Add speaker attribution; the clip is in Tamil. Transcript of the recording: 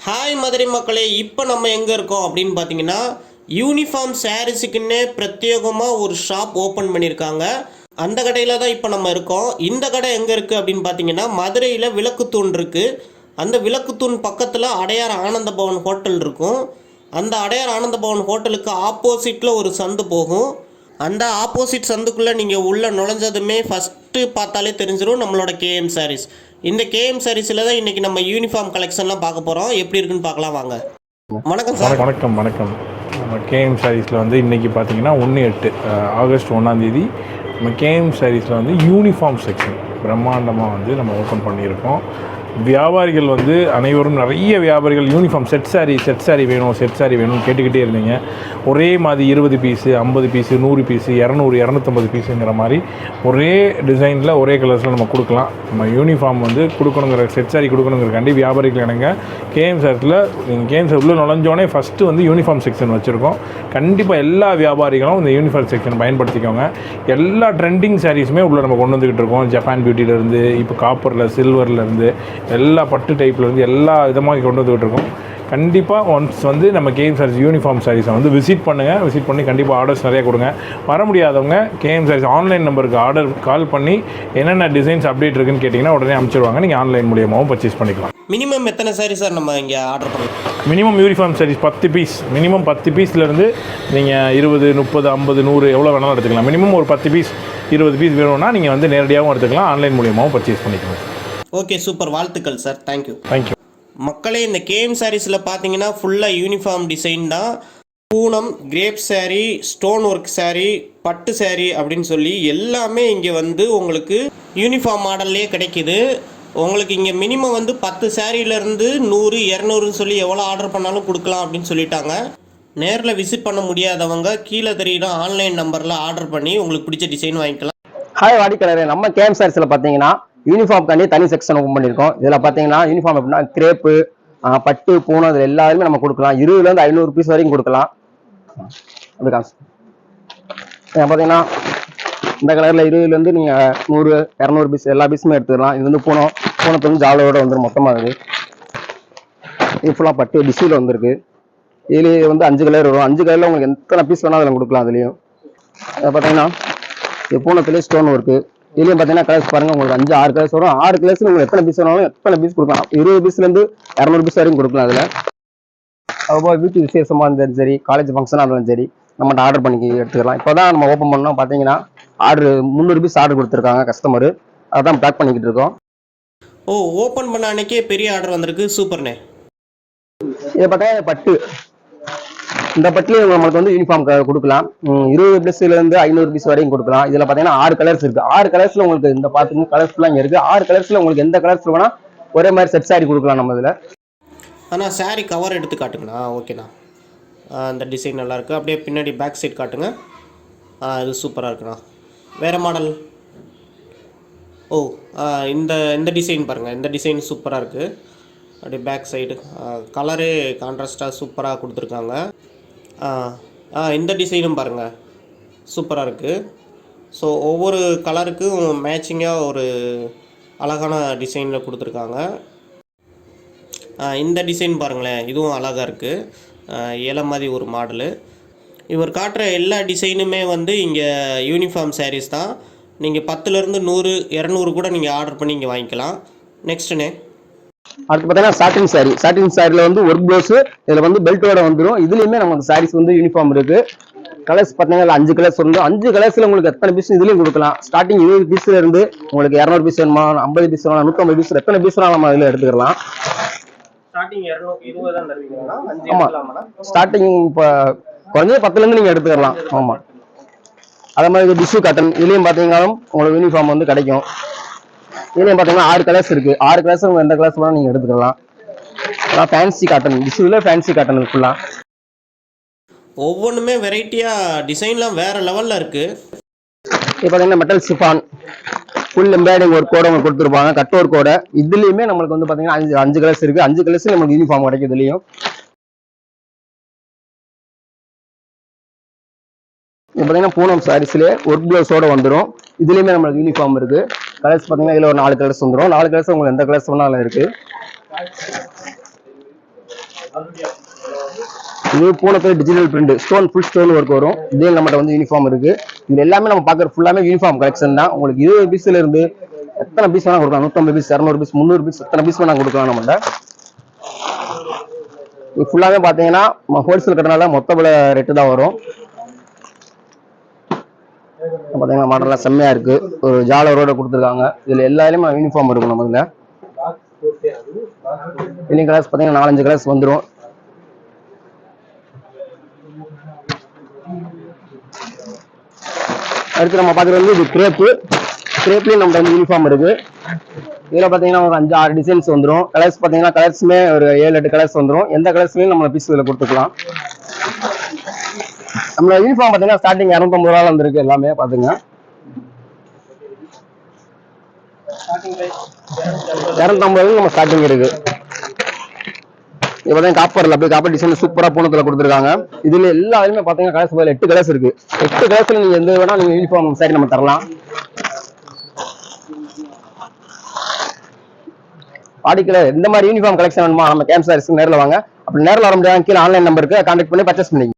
Speaker 1: ஹாய் மதுரை மக்களே, இப்போ நம்ம எங்கே இருக்கோம் அப்படின்னு பார்த்தீங்கன்னா யூனிஃபார்ம் சாரீஸுக்குன்னே பிரத்யேகமாக ஒரு ஷாப் ஓப்பன் பண்ணியிருக்காங்க. அந்த கடையில் தான் இப்போ நம்ம இருக்கோம். இந்த கடை எங்கே இருக்குது அப்படின்னு பார்த்தீங்கன்னா மதுரையில் விளக்குத்தூண் இருக்குது. அந்த விளக்குத்தூண் பக்கத்தில் அடையார் ஆனந்த பவன் ஹோட்டல் இருக்கும். அந்த அடையார் ஆனந்த பவன் ஹோட்டலுக்கு ஆப்போசிட்டில் ஒரு சந்து போகும். அந்த ஆப்போசிட் சந்துக்குள்ளே நீங்கள் உள்ளே நுழைஞ்சதுமே ஃபஸ்ட்டு பார்த்தாலே தெரிஞ்சிடும் நம்மளோட கேஎம் சாரீஸ். இந்த கேஎம் சாரீஸில் தான் இன்றைக்கி நம்ம யூனிஃபார்ம் கலெக்ஷன்லாம் பார்க்க போகிறோம். எப்படி இருக்குன்னு பார்க்கலாம் வாங்க. வணக்கம் சார்.
Speaker 2: வணக்கம். நம்ம கேஎம் சாரீஸில் வந்து இன்றைக்கி பார்த்தீங்கன்னா 1/8 ஆகஸ்ட் 1 நம்ம கேஎம் சாரீஸில் வந்து யூனிஃபார்ம் செக்ஷன் பிரம்மாண்டமாக வந்து நம்ம ஓப்பன் பண்ணியிருக்கோம். வியாபாரிகள் வந்து அனைவரும் நிறைய வியாபாரிகள் யூனிஃபார்ம் செட் சாரீ வேணும்னு கேட்டுக்கிட்டே இருந்தீங்க. ஒரே மாதிரி 20 பீஸு 50 பீஸு 100 பீஸு 200 250 பீஸுங்கிற மாதிரி ஒரே டிசைனில் ஒரே கலர்ஸில் நம்ம கொடுக்கலாம். நம்ம யூனிஃபார்ம் வந்து கொடுக்கணுங்கிற செட் சாரீ கொடுக்கணுங்கிறக்காண்டி வியாபாரிகள் எனக்கு கேஎம் சாரீஸில் நீங்கள் கேஎம் சார் உள்ள நுழைஞ்சோடனே ஃபஸ்ட்டு வந்து யூனிஃபார்ம் செக்ஷன் வச்சுருக்கோம். கண்டிப்பாக எல்லா வியாபாரிகளும் இந்த யூனிஃபார்ம் செக்ஷன் பயன்படுத்திக்கோங்க. எல்லா ட்ரெண்டிங் சாரீஸுமே உள்ளே நம்ம கொண்டு வந்துக்கிட்டு இருக்கோம். ஜப்பான் பியூட்டிலேருந்து இப்போ காப்பரில் சில்வர்லேருந்து எல்லா பட்டு டைப்லேருந்து எல்லா விதமாக கொண்டு வந்துக்கிட்டு இருக்கோம். கண்டிப்பாக ஒன்ஸ் வந்து நம்ம கேஎம் சாரீஸ் யூனிஃபார்ம் சாரீஸை வந்து விசிட் பண்ணி கண்டிப்பாக ஆர்டர்ஸ் நிறையா கொடுங்க. வர முடியாதவங்க கேஎம் சாரீஸ் ஆன்லைன் நம்பருக்கு ஆர்டர் கால் பண்ணி என்னென்ன டிசைன்ஸ் அப்டேட் இருக்குன்னு கேட்டிங்கன்னா உடனே அனுப்பிச்சிடுவாங்க. நீங்கள் ஆன்லைன் மூலியமாகவும் பர்ச்சேஸ் பண்ணிக்கலாம்.
Speaker 1: மினிமம் எத்தனை சாரீ சார் நம்ம இங்கே ஆர்டர் பண்ணலாம்?
Speaker 2: Minimum uniform saris 10 piece. Minimum 10 பீஸ்லேருந்து நீங்கள் 20 30 50 100 எவ்வளோ வேணாலும் எடுத்துக்கலாம். மினிமம் ஒரு 10 பீஸ் 20 பீஸ் வேணும்னா நீங்கள் வந்து நேரடியாகவும் எடுத்துக்கலாம், ஆன்லைன் மூலியமாகவும் பர்ச்சேஸ் பண்ணிக்கலாம்.
Speaker 1: Okay, super. வாழ்த்துக்கள் சார். தேங்க்யூ. மக்களே, இந்த கேஎம் சாரீஸில் பார்த்தீங்கன்னா ஃபுல்லாக யூனிஃபார்ம் டிசைன் தான். Poonam, crepe sari, stone work sari, பட்டு சாரீ அப்படின்னு சொல்லி எல்லாமே இங்கே வந்து உங்களுக்கு யூனிஃபார்ம் மாடல்லே கிடைக்கிது. உங்களுக்கு இங்கே மினிமம் வந்து 10 சாரீலேருந்து 100 200ன்னு சொல்லி எவ்வளோ ஆர்டர் பண்ணாலும் கொடுக்கலாம் அப்படின்னு சொல்லிட்டாங்க. நேரில் விசிட் பண்ண முடியாதவங்க கீழே தெரியுற ஆன்லைன் நம்பரில் ஆர்டர் பண்ணி உங்களுக்கு பிடிச்ச டிசைன் வாங்கிக்கலாம்.
Speaker 3: ஹாய் வாடிக்கையாளரே, நம்ம கேஎம் சாரீஸில் பார்த்தீங்கன்னா யூனிஃபார்ம் காண்டி தனி செக்ஷன் ஓப்பன் பண்ணியிருக்கோம். இதில் பார்த்தீங்கன்னா யூனிஃபார்ம் எப்படின்னா கிரேப்பு, பட்டு, பூனம் இதில் எல்லாருமே நம்ம கொடுக்கலாம். 20லேருந்து 500 பீஸ் வரைக்கும் கொடுக்கலாம். அப்படி பார்த்தீங்கன்னா இந்த கலரில் 20லேருந்து நீங்கள் 100 200 பீஸ் எல்லா பீஸுமே எடுத்துக்கலாம். இது வந்து பூனத்து வந்து ஜாலோட வந்துடும் மொத்தமாக. இது ஃபுல்லாக பட்டு டிஷ்யூவில் வந்துருக்கு. இதுலேயே வந்து 5 கலர் வரும். 5 கலரில் உங்களுக்கு எத்தனை பீஸ் வேணால் அதில் கொடுக்கலாம். அதுலேயும் அதை பார்த்தீங்கன்னா இது பூனத்துலேயே ஸ்டோன் ஒர்க்கு. இதுலேயும் பார்த்தீங்கன்னா கலர்ஸ் பாருங்கள், உங்களுக்கு 5 6 கலர்ஸ் வரும். 6 கலர்ஸ் உங்களுக்கு எத்தனை பீஸ் வேணாலும் எத்தனை பீஸ் கொடுக்கலாம். 20 பீஸ்லேருந்து 200 பீஸ் வரைக்கும் கொடுக்கலாம். அதில் அதுபோல் வீட்டு விசேஷமாக இருந்தாலும் சரி, காலேஜ் ஃபங்க்ஷனாக இருந்தாலும் சரி, நம்மகிட்ட ஆர்டர் பண்ணி எடுத்துக்கலாம். இப்போ தான் நம்ம ஓப்பன் பண்ணோம். பார்த்தீங்கன்னா 300 பீஸ் ஆர்டர் கொடுத்துருக்காங்க கஸ்டமரு. அதான் பேக் பண்ணிக்கிட்டு இருக்கோம்.
Speaker 1: ஓப்பன் பண்ண அன்னைக்கே பெரிய ஆர்டர் வந்திருக்கு. சூப்பர்ண்ணே.
Speaker 3: இதை பார்த்தா பட்டு, இந்த பட்டிலையும் நம்மளுக்கு வந்து யூனிஃபார்ம் கொடுக்கலாம். 20 பீஸ்லேருந்து 500 பீஸ் வரைக்கும் கொடுக்கலாம். இதில் பார்த்தீங்கன்னா 6 கலர்ஸ் இருக்குது. 6 கலர்ஸில் உங்களுக்கு இந்த பார்த்துங்க கலர்ஸ் ஃபுல்லாக இங்கே இருக்குது. 6 கலர்ஸில் உங்களுக்கு எந்த கலர்ஸ் வேணால் ஒரே மாதிரி செட் சாரி கொடுக்கலாம் நம்ம இதில்.
Speaker 1: ஆனால் சாரீ கவர் எடுத்து காட்டுங்கண்ணா. ஓகேண்ணா, இந்த டிசைன் நல்லாயிருக்கு. அப்படியே பின்னாடி பேக் சைட் காட்டுங்க. இது சூப்பராக இருக்குண்ணா. வேறு மாடல். இந்த டிசைன் பாருங்கள். இந்த டிசைன் சூப்பராக இருக்குது. அப்படியே பேக் சைடு கலரே கான்ட்ராஸ்டாக சூப்பராக கொடுத்துருக்காங்க. இந்த டிசைனும் பாருங்கள், சூப்பராக இருக்குது. ஸோ ஒவ்வொரு கலருக்கும் மேட்சிங்காக ஒரு அழகான டிசைனில் கொடுத்துருக்காங்க. இந்த டிசைன் பாருங்களேன், இதுவும் அழகாக இருக்குது. இலை மாதிரி ஒரு மாடலு. இவர் காட்டுற எல்லா டிசைனுமே வந்து இங்கே யூனிஃபார்ம் சாரீஸ் தான். நீங்கள் 10லேருந்து 100 200 கூட நீங்கள் ஆர்டர் பண்ணி இங்கே வாங்கிக்கலாம். நெக்ஸ்ட்டுண்ணே,
Speaker 3: அடுத்து பார்த்தீங்கன்னா சாட்டின் சாரியில் வந்து ஒர்க் ப்ளவுஸு, இதில் வந்து பெல்ட்டோட வந்துடும். இதுலேயுமே நமக்கு சாரீஸ் வந்து யூனிஃபார்ம் இருக்குது. கலர்ஸ் பார்த்தீங்கன்னா 5 கலர்ஸ் வந்து 5 கலர்ஸில் உங்களுக்கு எத்தனை பீஸ் இதுலேயும் கொடுக்கலாம். ஸ்டார்டிங் 20 பீஸ்ல இருந்து உங்களுக்கு 200 பீஸ் வேணுமா, 50 பீஸ் வேணுமா, 150 பீஸ் எத்தனை பீஸ் நம்ம அதில் எடுத்துக்கலாம். ஆமாம், ஸ்டார்டிங் இப்போ குறைஞ்சது 10லேருந்து நீங்கள் எடுத்துக்கலாம். ஆமாம், அதே மாதிரி டிஷ்யூ காட்டன் இதுலேயும் பார்த்தீங்கன்னாலும் உங்களுக்கு யூனிஃபார்ம் வந்து கிடைக்கும். இதுலேயும் பார்த்தீங்கன்னா 6 கலர்ஸ் இருக்குது. 6 கலர்ஸ் உங்கள் எந்த கலர்ஸ் வேணால் நீங்கள் எடுத்துக்கலாம். அதான் ஃபேன்சி காட்டன், டிஷ்யூவில் ஃபேன்சி காட்டன் இருக்குலாம்.
Speaker 1: ஒவ்வொன்றுமே வெரைட்டியாக டிசைன்லாம் வேறு லெவலில் இருக்குது.
Speaker 3: இப்போ பார்த்தீங்கன்னா மெட்டல் சிஃபான் ஃபுல் எம்ப்ராய்டிங் ஒர்க்கோட உங்களுக்கு கொடுத்துருப்பாங்க, கட் ஒர்க்கோட. இதுலேயுமே நம்மளுக்கு வந்து பார்த்தீங்கன்னா 5 கலர்ஸ் இருக்குது. 5 கலர்ஸில் நமக்கு யூனிஃபார்ம் கிடைக்கும். இதுலேயும் இப்போ பார்த்தீங்கன்னா பூனம் சாரீஸ்லேயே ஒர்க் ப்ளவுஸோட வந்துடும். இதுலேயுமே நம்மளுக்கு யூனிஃபார்ம் இருக்குது. கலர்ஸ் பார்த்தீங்கன்னா இதில் ஒரு 4 கலர்ஸ் வந்துடும். 4 கலர்ஸ் உங்களுக்கு எந்த கலர்ஸ் வேணாலும் இருக்குது. இது பூனத்துல digital print stone full stone work வரும். இதே நம்மகிட்ட வந்து யூனிஃபார்ம் இருக்கு. இது எல்லாமே நம்ம பார்க்குற ஃபுல்லாமே யூனிஃபார்ம் கலெக்ஷன் தான். உங்களுக்கு 20 பீஸ்ல இருந்து எத்தனை பீஸ் வேணா கொடுக்கலாம். 150 பீஸ், 200 பீஸ், 300 பீஸ், எத்தனை பீஸ் வேணா கொடுக்கலாம் நம்மகிட்ட. இது ஃபுல்லாவே பாத்தீங்கன்னா ஹோல்சேல் கட்டனால மொத்த விலை ரேட்டு தான் வரும். பாத்தீங்கன்னா மாடல்லாம் செம்மையா இருக்கு. ஒரு ஜாலரோட கொடுத்துருக்காங்க. இதுல எல்லாருமே யூனிஃபார்ம் இருக்கும். நம்ம இதுல இல்லைங்க கலர்ஸ் பாத்தீங்கன்னா 4-5 கலர்ஸ் வந்துடும். அடுத்து நம்ம பாக்குறது வந்து இது கிரேப்லயும் நம்ம வந்து யூனிஃபார்ம் இருக்கு. இதுல பாத்தீங்கன்னா ஒரு 5-6 டிசைன்ஸ் வந்துடும். கலர்ஸ் பாத்தீங்கன்னா கலர்ஸுமே ஒரு 7-8 கலர்ஸ் வந்துடும். எந்த கலர்ஸ்லயும் நம்ம பீஸ் இதுல கொடுத்துக்கலாம். நம்ம யூனிஃபார்ம் பாத்தீங்கன்னா ஸ்டார்டிங் 250 ரூபாய் வந்துருக்கு. எல்லாமே பாத்துங்க 250 நம்ம ஸ்டார்டிங் இருக்கு. இப்போ தான் காப்பர் டிசைன் சூப்பரா பூனத்துல கொடுத்துருக்காங்க. இதுல எல்லாருமே பாத்தீங்கன்னா கலர்ஸ் 8 கலர்ஸ் இருக்கு. 8 கலர்ஸ்ல நீங்க எந்த வேணா நீங்க யூனிஃபார்ம் சாரி நம்ம தரலாம். வாடிக்கையாளர் இந்த மாதிரி யூனிஃபார்ம் கலெக்ஷன் வேணுமா நம்ம கேம் சாரீஸ் நேரில் வாங்க. அப்படி நேரில் வர முடியாது கீழே ஆன்லைன் நம்பருக்கு கான்டாக்ட் பண்ணி பர்ச்சேஸ் பண்ணிங்க.